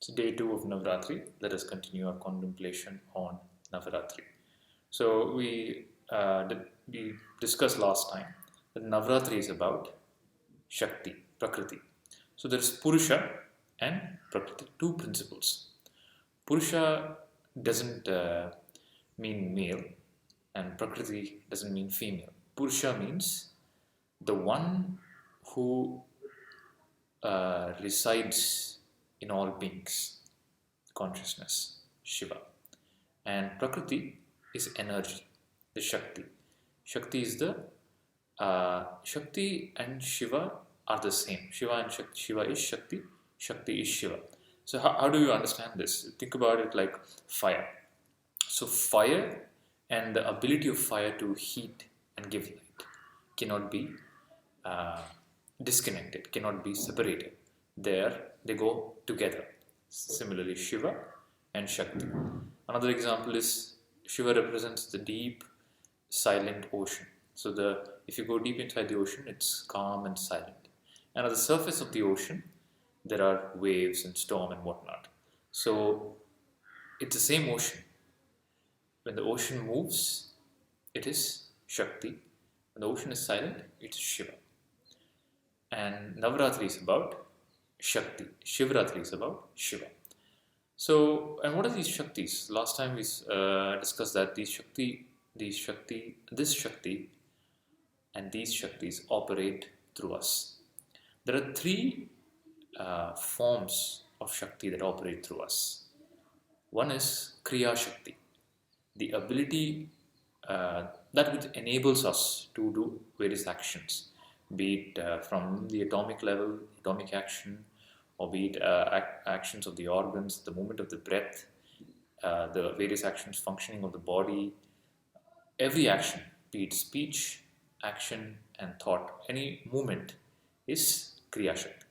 So day 2 of Navratri, let us continue our contemplation on Navratri. So we discussed last time that Navratri is about Shakti, Prakriti. So there is Purusha and Prakriti, two principles. Purusha doesn't mean male and Prakriti doesn't mean female. Purusha means the one who resides in all beings, consciousness, Shiva. And Prakriti is energy, the Shakti. Shakti is the Shakti and Shiva are the same. Shiva and Shakti. Shiva is Shakti, Shakti is Shiva. So how do you understand this? Think about it like fire. So fire and the ability of fire to heat and give light cannot be uh, disconnected, cannot be separated. They go together. Similarly, Shiva and Shakti. Another example is Shiva represents the deep, silent ocean. So if you go deep inside the ocean, it's calm and silent. And at the surface of the ocean, there are waves and storm and whatnot. So it's the same ocean. When the ocean moves, it is Shakti. When the ocean is silent, it's Shiva. And Navratri is about Shakti. Shivratri is about Shiva. So, and what are these Shaktis? Last time we discussed that this Shakti, and these Shaktis operate through us. There are three forms of Shakti that operate through us. One is Kriya Shakti, the ability that which enables us to do various actions, be it from the atomic level, atomic action, or be it actions of the organs, the movement of the breath, the various actions functioning of the body, every action, be it speech, action and thought, any movement is Kriya Shakti.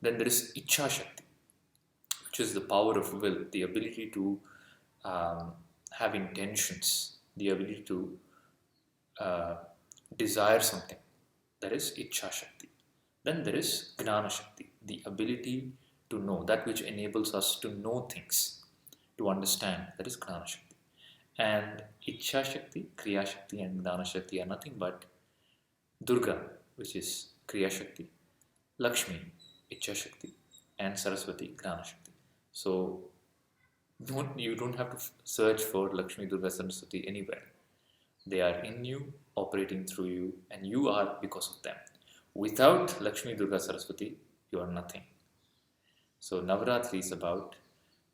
Then there is Ichha Shakti, which is the power of will, the ability to have intentions, the ability to desire something. That is Ichha Shakti. Then there is Gnana Shakti, the ability to know, that which enables us to know things, to understand. That is Gnana Shakti. And Ichha Shakti, Kriya Shakti and Gnana Shakti are nothing but Durga, which is Kriya Shakti, Lakshmi, Ichha Shakti, and Saraswati, Gnana Shakti. So you don't have to search for Lakshmi, Durga, Saraswati anywhere. They are in you, operating through you, and you are because of them. Without Lakshmi, Durga, Saraswati, you are nothing. So Navaratri is about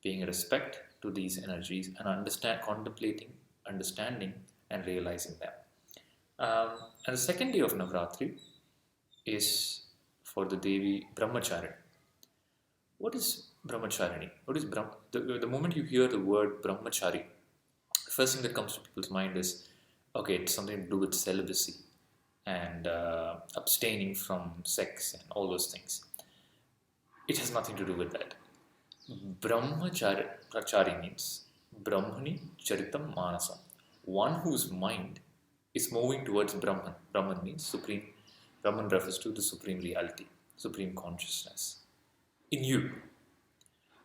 paying respect to these energies and contemplating, understanding, and realizing them. And the second day of Navaratri is for the Devi Brahmacharini. What is Brahmacharini? What is the moment you hear the word Brahmachari, the first thing that comes to people's mind is, okay, it's something to do with celibacy and abstaining from sex and all those things. It has nothing to do with that. Brahmachari means Brahmani Charitam Manasam, one whose mind is moving towards Brahman. Brahman means supreme. Brahman refers to the supreme reality, supreme consciousness in you.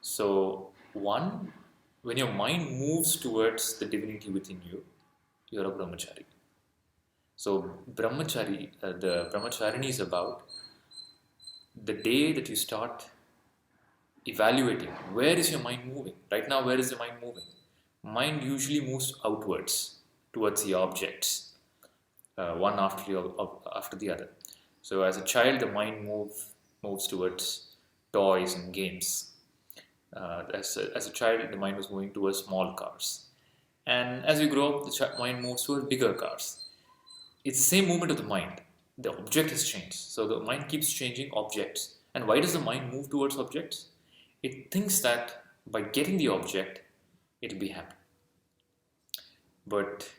So when your mind moves towards the divinity within you, you're a brahmachari. So brahmachari, the brahmacharini is about the day that you start evaluating where is your mind moving. Right now, where is the mind moving? Mind usually moves outwards towards the objects, one after the other. So as a child, the mind moves towards toys and games. As a child, the mind was moving towards small cars. And as you grow up, the mind moves towards bigger cars. It's the same movement of the mind. The object has changed. So the mind keeps changing objects. And why does the mind move towards objects? It thinks that by getting the object, it'll be happy. But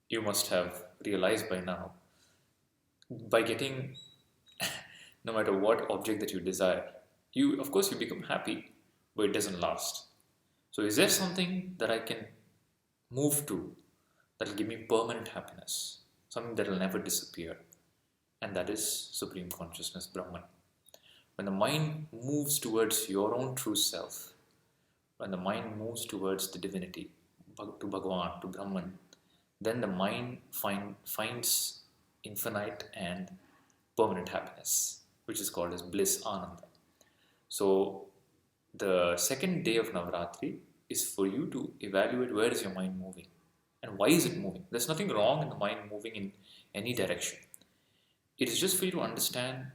you must have realized by now, by getting no matter what object that you desire, of course you become happy, but it doesn't last. So is there something that I can move to that will give me permanent happiness, something that will never disappear? And that is Supreme Consciousness, Brahman. When the mind moves towards your own true self, when the mind moves towards the divinity, to Bhagavan, to Brahman, then the mind finds infinite and permanent happiness, which is called as bliss, Ananda. So the second day of Navratri is for you to evaluate where is your mind moving and why is it moving. There's nothing wrong in the mind moving in any direction. It is just for you to understand,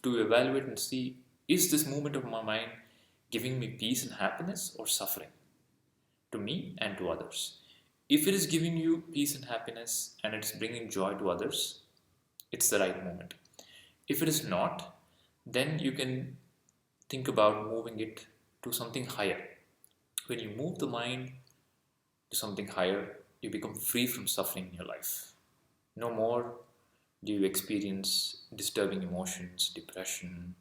to evaluate and see, is this movement of my mind giving me peace and happiness or suffering to me and to others? If it is giving you peace and happiness and it's bringing joy to others, it's the right moment. If it is not, then you can think about moving it to something higher. When you move the mind to something higher, you become free from suffering in your life. No more do you experience disturbing emotions, depression,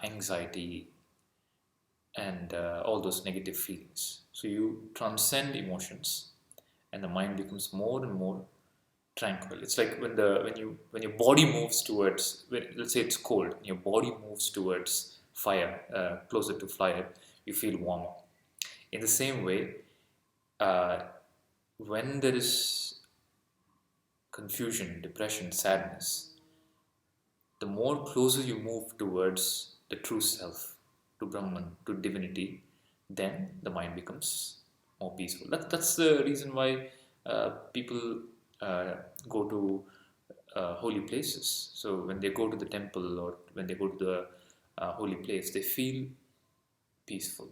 anxiety, and all those negative feelings. So you transcend emotions, and the mind becomes more and more tranquil. It's like when your body moves towards, let's say it's cold, and your body moves towards fire, closer to fire, you feel warmer. In the same way, when there is confusion, depression, sadness, the more closer you move towards the true self, to Brahman, to divinity, then the mind becomes more peaceful. That's the reason why people go to holy places. So when they go to the temple or when they go to the holy place, they feel peaceful.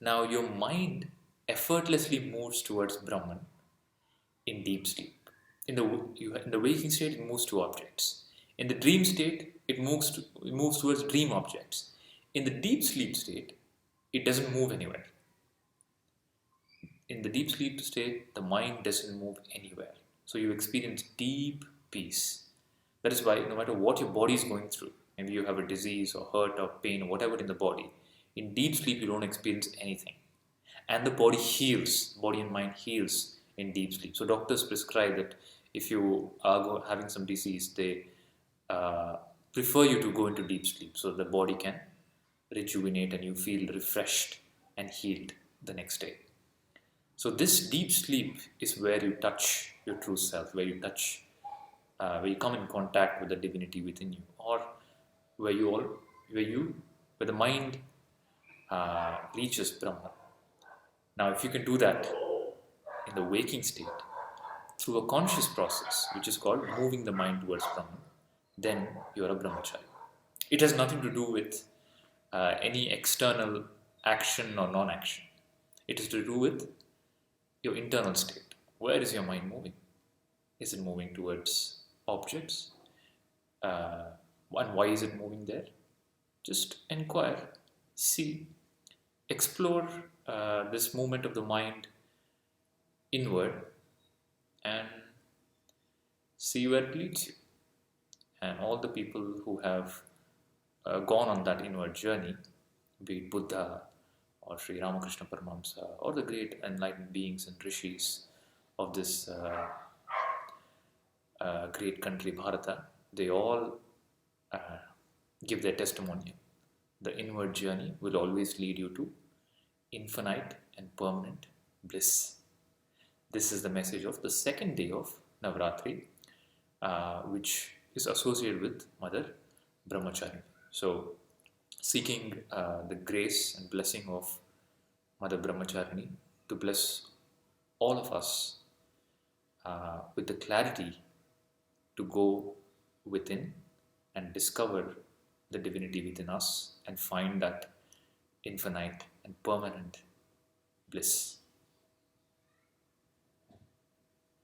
Now your mind effortlessly moves towards Brahman in deep sleep. In the waking state, it moves to objects. In the dream state, it moves towards dream objects. In the deep sleep state, it doesn't move anywhere. In the deep sleep state, the mind doesn't move anywhere. So you experience deep peace. That is why no matter what your body is going through, maybe you have a disease or hurt or pain or whatever in the body, in deep sleep you don't experience anything. And the body and mind heals in deep sleep. So doctors prescribe that if you are having some disease, they prefer you to go into deep sleep so the body can rejuvenate and you feel refreshed and healed the next day. So this deep sleep is where you touch your true self, where you come in contact with the divinity within you, or where the mind reaches Brahman. Now, if you can do that in the waking state through a conscious process, which is called moving the mind towards Brahman, then you are a brahmachari. It has nothing to do with any external action or non-action. It is to do with your internal state. Where is your mind moving? Is it moving towards objects? And why is it moving there? Just inquire, see, explore this movement of the mind inward and see where it leads you. And all the people who have gone on that inward journey, be it Buddha or Sri Ramakrishna Paramahamsa or the great enlightened beings and rishis of this great country Bharata, they all give their testimony. The inward journey will always lead you to infinite and permanent bliss. This is the message of the second day of Navratri, which is associated with Mother Brahmachari. So, seeking the grace and blessing of Mother Brahmacharini to bless all of us with the clarity to go within and discover the divinity within us and find that infinite and permanent bliss.